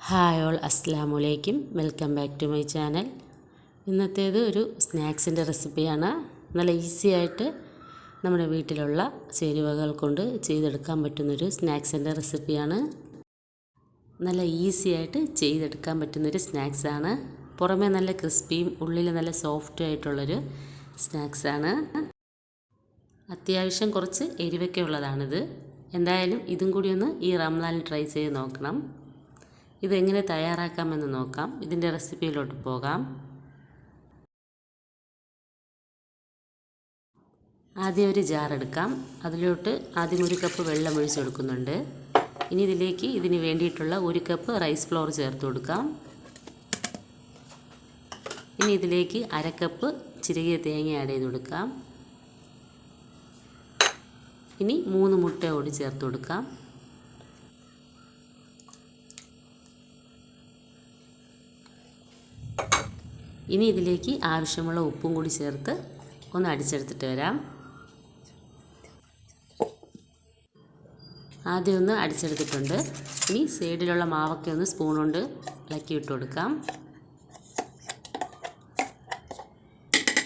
Hi all, അസ്സലാമു അലൈക്കും. Welcome back to my channel. ഇന്നത്തേത് ഒരു സ്നാക്സിൻ്റെ റെസിപ്പിയാണ്. നല്ല ഈസി ആയിട്ട് നമ്മുടെ വീട്ടിലുള്ള ചേരുവകൾ കൊണ്ട് ചെയ്തെടുക്കാൻ പറ്റുന്നൊരു സ്നാക്സിൻ്റെ റെസിപ്പിയാണ്. നല്ല ഈസി ആയിട്ട് ചെയ്തെടുക്കാൻ പറ്റുന്നൊരു സ്നാക്സാണ്. പുറമേ നല്ല ക്രിസ്പിയും ഉള്ളിൽ നല്ല സോഫ്റ്റ് ആയിട്ടുള്ളൊരു സ്നാക്സാണ്. അത്യാവശ്യം കുറച്ച് എരിവൊക്കെ ഉള്ളതാണിത്. എന്തായാലും ഇതും കൂടി ഒന്ന് ഈ റംസാനിൽ ട്രൈ ചെയ്ത് നോക്കണം. ഇതെങ്ങനെ തയ്യാറാക്കാമെന്ന് നോക്കാം. ഇതിൻ്റെ റെസിപ്പിയിലോട്ട് പോകാം. ആദ്യം ഒരു ജാർ എടുക്കാം. അതിലോട്ട് ആദ്യം 1 കപ്പ് വെള്ളം ഒഴിച്ച് കൊടുക്കുന്നുണ്ട്. ഇനി ഇതിലേക്ക് ഇതിന് വേണ്ടിയിട്ടുള്ള 1 കപ്പ് റൈസ് ഫ്ലോർ ചേർത്ത് കൊടുക്കാം. ഇനി ഇതിലേക്ക് 1/2 കപ്പ് ചിരകിയ തേങ്ങ ആഡ് ചെയ്ത് കൊടുക്കാം. ഇനി 3 മുട്ട കൂടി ചേർത്ത് കൊടുക്കാം. ഇനി ഇതിലേക്ക് ആവശ്യമുള്ള ഉപ്പും കൂടി ചേർത്ത് ഒന്ന് അടിച്ചെടുത്തിട്ട് വരാം. ആദ്യം ഒന്ന് അടിച്ചെടുത്തിട്ടുണ്ട്. ഇനി സൈഡിലുള്ള മാവൊക്കെ ഒന്ന് സ്പൂൺ കൊണ്ട് ഇളക്കി ഇട്ട് കൊടുക്കാം.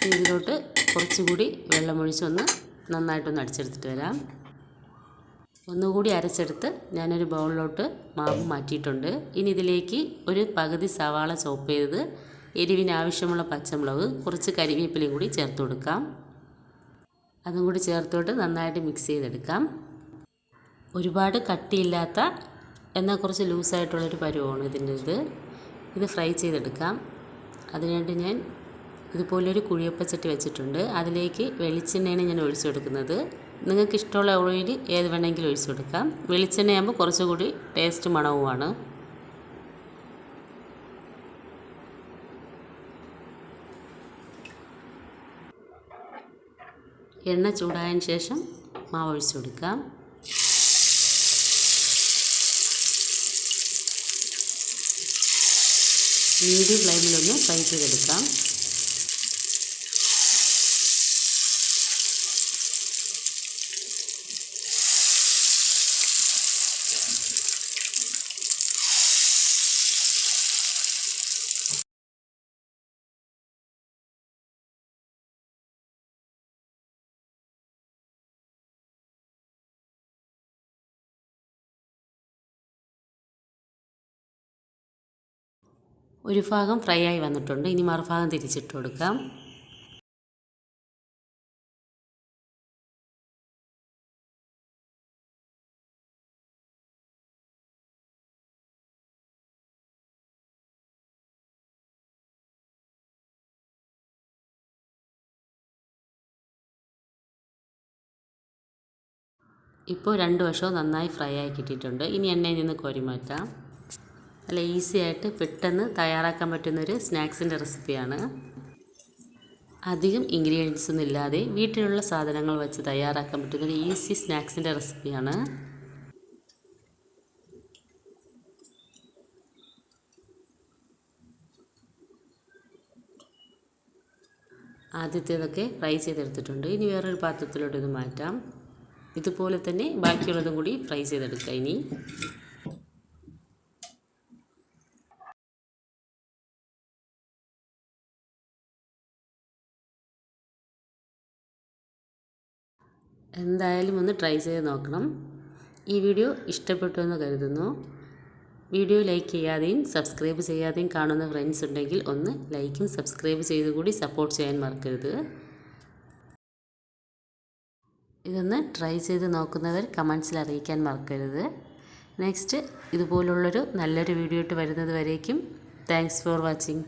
ഇതിലോട്ട് കുറച്ചുകൂടി വെള്ളമൊഴിച്ചൊന്ന് നന്നായിട്ടൊന്ന് അടിച്ചെടുത്തിട്ട് വരാം. ഒന്നുകൂടി അരച്ചെടുത്ത് ഞാനൊരു ബൗളിലോട്ട് മാവ് മാറ്റിയിട്ടുണ്ട്. ഇനി ഇതിലേക്ക് ഒരു പകുതി സവാള ചോപ്പ് ചെയ്തത്, എരിവിന് ആവശ്യമുള്ള പച്ചമുളക്, കുറച്ച് കരിവേപ്പിലയും കൂടി ചേർത്ത് കൊടുക്കാം. അതും കൂടി ചേർത്തോട്ട് നന്നായിട്ട് മിക്സ് ചെയ്തെടുക്കാം. ഒരുപാട് കട്ടിയില്ലാത്ത എന്നാൽ കുറച്ച് ലൂസായിട്ടുള്ളൊരു പരുവമാണ് ഇത് ഫ്രൈ ചെയ്തെടുക്കാം. അതിനുവേണ്ടി ഞാൻ ഇതുപോലൊരു കുഴിയപ്പച്ചട്ടി വെച്ചിട്ടുണ്ട്. അതിലേക്ക് വെളിച്ചെണ്ണയാണ് ഞാൻ ഒഴിച്ചു കൊടുക്കുന്നത്. നിങ്ങൾക്ക് ഇഷ്ടമുള്ള ഓയിൽ ഏത് വേണമെങ്കിലും ഒഴിച്ചു കൊടുക്കാം. വെളിച്ചെണ്ണയാകുമ്പോൾ കുറച്ചുകൂടി ടേസ്റ്റ് മണവുമാണ്. എണ്ണ ചൂടായതിന് ശേഷം മാവ് ഒഴിച്ചു കൊടുക്കാം. മീഡിയം ഫ്ലെയിമിലൊന്ന് ഫ്രൈ ചെയ്തെടുക്കാം. ഒരു ഭാഗം ഫ്രൈ ആയി വന്നിട്ടുണ്ട്. ഇനി മറുഭാഗം തിരിച്ചിട്ട് കൊടുക്കാം. ഇപ്പോൾ 2 വശവും നന്നായി ഫ്രൈ ആയി കിട്ടിയിട്ടുണ്ട്. ഇനി എണ്ണയിൽ നിന്ന് കോരി മാറ്റാം. നല്ല ഈസി ആയിട്ട് പെട്ടെന്ന് തയ്യാറാക്കാൻ പറ്റുന്നൊരു സ്നാക്സിൻ്റെ റെസിപ്പിയാണ്. അധികം ഇൻഗ്രീഡിയൻസ് ഒന്നും ഇല്ലാതെ വീട്ടിലുള്ള സാധനങ്ങൾ വെച്ച് തയ്യാറാക്കാൻ പറ്റുന്നൊരു ഈസി സ്നാക്സിൻ്റെ റെസിപ്പിയാണ്. ആദ്യത്തേതൊക്കെ ഫ്രൈ ചെയ്തെടുത്തിട്ടുണ്ട്. ഇനി വേറൊരു പാത്രത്തിലോട്ട് ഇത് മാറ്റാം. ഇതുപോലെ തന്നെ ബാക്കിയുള്ളതും കൂടി ഫ്രൈ ചെയ്തെടുക്കാം. ഇനി എന്തായാലും ഒന്ന് ട്രൈ ചെയ്ത് നോക്കണം. ഈ വീഡിയോ ഇഷ്ടപ്പെട്ടു എന്ന് കരുതുന്നു. വീഡിയോ ലൈക്ക് ചെയ്യാതെയും സബ്സ്ക്രൈബ് ചെയ്യാതെയും കാണുന്ന ഫ്രണ്ട്സ് ഉണ്ടെങ്കിൽ ഒന്ന് ലൈക്കും സബ്സ്ക്രൈബ് ചെയ്ത് കൂടി സപ്പോർട്ട് ചെയ്യാൻ മറക്കരുത്. ഇതൊന്ന് ട്രൈ ചെയ്ത് നോക്കുന്നവർ കമൻസിൽ അറിയിക്കാൻ മറക്കരുത്. നെക്സ്റ്റ് ഇതുപോലുള്ളൊരു നല്ലൊരു വീഡിയോ ഇട്ട് വരുന്നത് വരേക്കും താങ്ക്സ് ഫോർ വാച്ചിങ്.